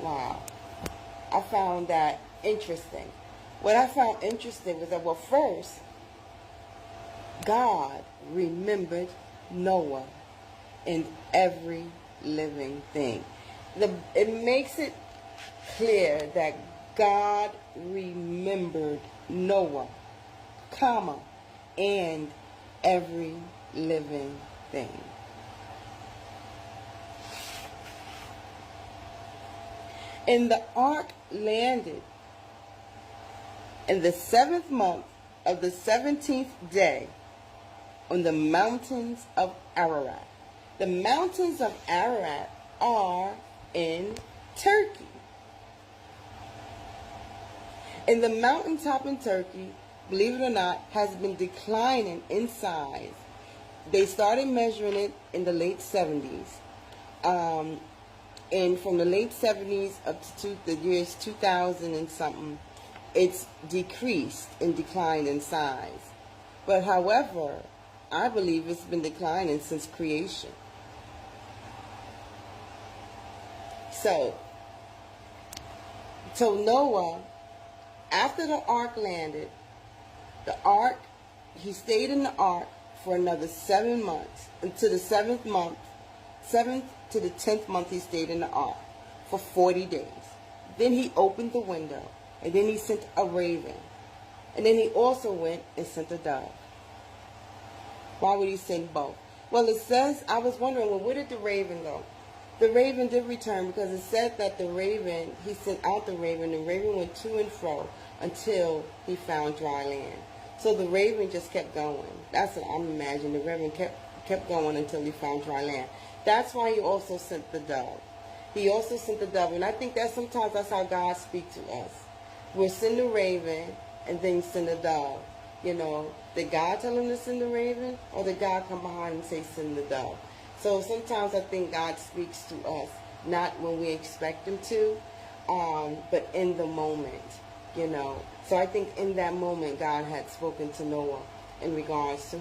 Wow. I found that interesting. What I found interesting was that, well, first, God remembered Noah and every living thing. It makes it clear that God remembered Noah, comma, and every living thing. And the ark landed in the 7th month of the 17th day on the mountains of Ararat. The mountains of Ararat are in Turkey. And the mountaintop in Turkey, believe it or not, has been declining in size. They started measuring it in the late 70s. And from the late 70s up to the years 2000 and something, it's decreased and declined in size. But however, I believe it's been declining since creation. So Noah, after the ark landed, he stayed in the ark for another 7 months, until the 7th to the 10th month he stayed in the ark for 40 days. Then he opened the window, and then he sent a raven. And then he also went and sent a dove. Why would he send both? Well, it says, I was wondering, well, where did the raven go? The raven did return, because it said that the raven, he sent out the raven went to and fro until he found dry land. So the raven just kept going. That's what I'm imagining. The raven kept going until he found dry land. That's why he also sent the dove. He also sent the dove, and I think that sometimes that's how God speaks to us. We'll send the raven and then send the dove. You know, did God tell him to send the raven, or did God come behind and say send the dove? So sometimes I think God speaks to us, not when we expect him to, but in the moment, you know. So I think in that moment God had spoken to Noah in regards to,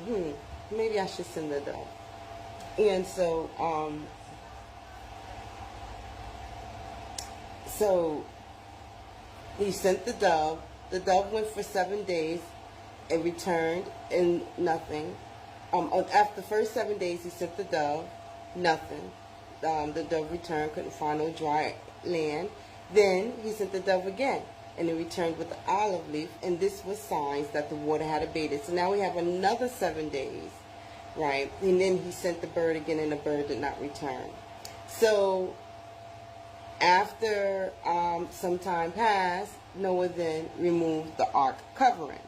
maybe I should send the dove. And so, he sent the dove. The dove went for 7 days and returned in nothing. After the first 7 days, he sent the dove, nothing. The dove returned, couldn't find no dry land. Then he sent the dove again, and it returned with the olive leaf, and this was signs that the water had abated. So now we have another 7 days, right? And then he sent the bird again, and the bird did not return. So after some time passed, Noah then removed the ark covering.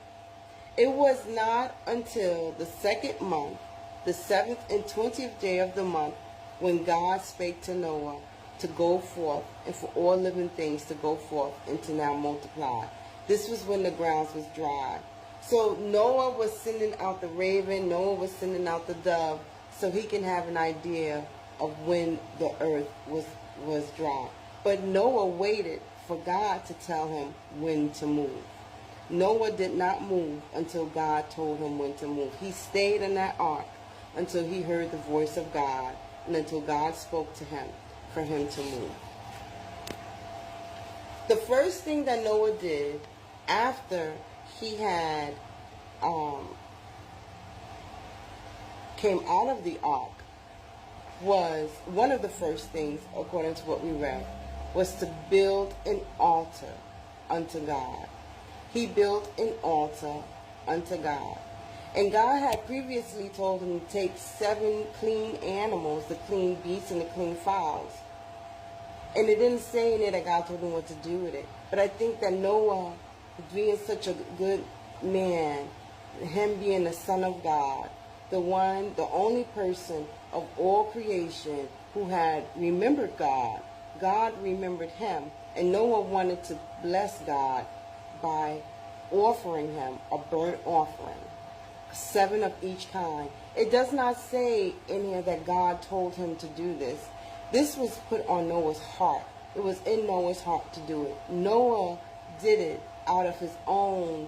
It was not until the 2nd month, the 7th and 20th day of the month, when God spake to Noah to go forth, and for all living things to go forth and to now multiply. This was when the grounds was dry. So Noah was sending out the raven, Noah was sending out the dove, so he can have an idea of when the earth was dry. But Noah waited for God to tell him when to move. Noah did not move until God told him when to move. He stayed in that ark until he heard the voice of God, and until God spoke to him for him to move. The first thing that Noah did after he had came out of the ark was, one of the first things, according to what we read, was to build an altar unto God. He built an altar unto God. And God had previously told him to take 7 clean animals, the clean beasts and the clean fowls. And it didn't say in it that God told him what to do with it. But I think that Noah, being such a good man, him being the Son of God, the only person of all creation who had remembered God, God remembered him. And Noah wanted to bless God by offering him a burnt offering, 7 of each kind. It does not say in here that God told him to do this. This was put on Noah's heart. It was in Noah's heart to do it. Noah did it out of his own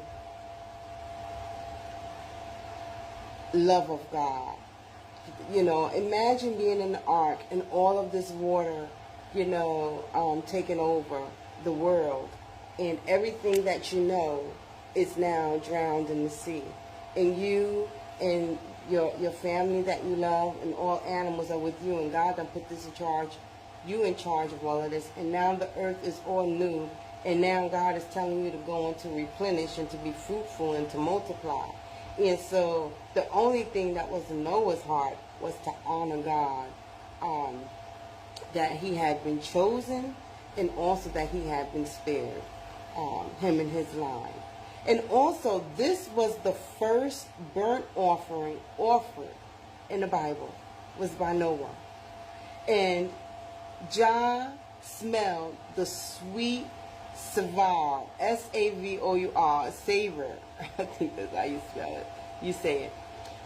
love of God. You know, imagine being in the ark and all of this water taking over the world, and everything that you know is now drowned in the sea. And you and your family that you love and all animals are with you, and God done put this in charge, you in charge of all of this. And now the earth is all new, and now God is telling you to go and to replenish and to be fruitful and to multiply. And so the only thing that was in Noah's heart was to honor God, that he had been chosen, and also that he had been spared, him and his line. And also, this was the first burnt offering offered in the Bible, was by Noah. And Jah smelled the sweet savour, S-A-V-O-U-R, savor. I think that's how you spell it. You say it.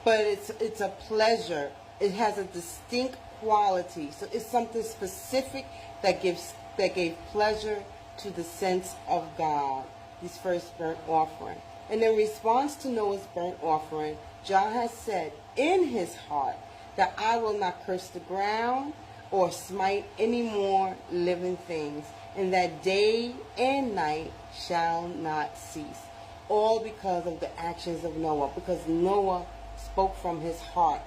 But it's a pleasure. It has a distinct quality. So it's something specific that gave pleasure to the sense of God, his first burnt offering. And in response to Noah's burnt offering, Jah has said in his heart that I will not curse the ground or smite any more living things, and that day and night shall not cease. All because of the actions of Noah, because Noah spoke from his heart.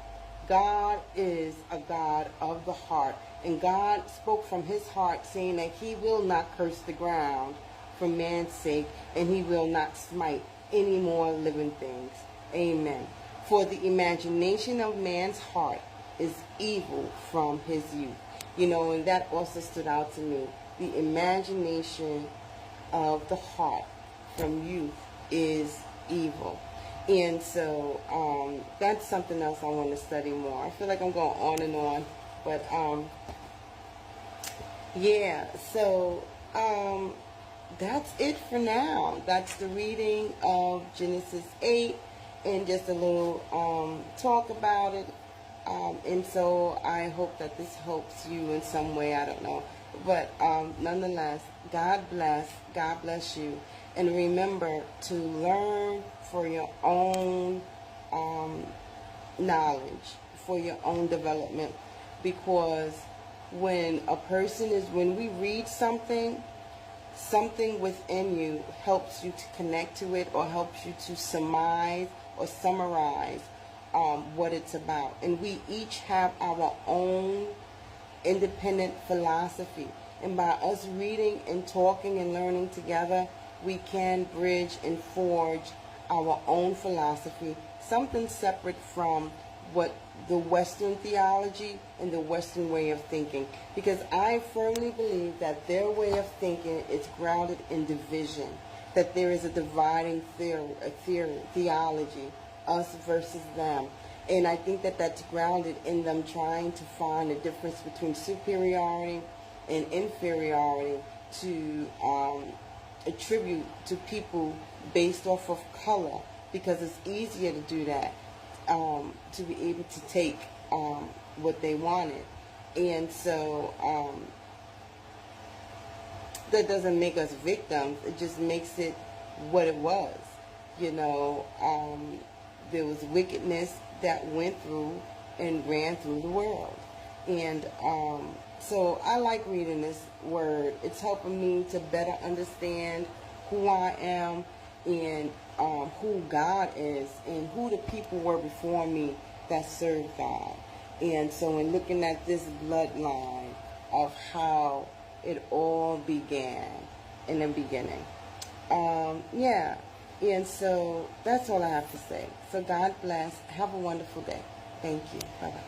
God is a God of the heart, and God spoke from his heart, saying that he will not curse the ground for man's sake, and he will not smite any more living things. Amen. For the imagination of man's heart is evil from his youth. And that also stood out to me. The imagination of the heart from youth is evil. And so that's something else I want to study more. I feel like I'm going on and on. But yeah, so that's it for now. That's the reading of Genesis 8 and just a little talk about it. And so I hope that this helps you in some way. I don't know. But nonetheless, God bless you. And remember to learn for your own knowledge, for your own development. Because when we read something within you helps you to connect to it, or helps you to surmise or summarize what it's about. And we each have our own independent philosophy. And by us reading and talking and learning together, we can bridge and forge our own philosophy, something separate from what the Western theology and the Western way of thinking. Because I firmly believe that their way of thinking is grounded in division, that there is a dividing theology, us versus them. And I think that that's grounded in them trying to find a difference between superiority and inferiority to attribute to people based off of color, because it's easier to do that, to be able to take what they wanted. And so that doesn't make us victims. It just makes it what it was. There was wickedness that went through and ran through the world. And so I like reading this word. It's helping me to better understand who I am, and who God is, and who the people were before me that served God. And so in looking at this bloodline of how it all began in the beginning. Yeah. And so that's all I have to say. So God bless. Have a wonderful day. Thank you. Bye-bye.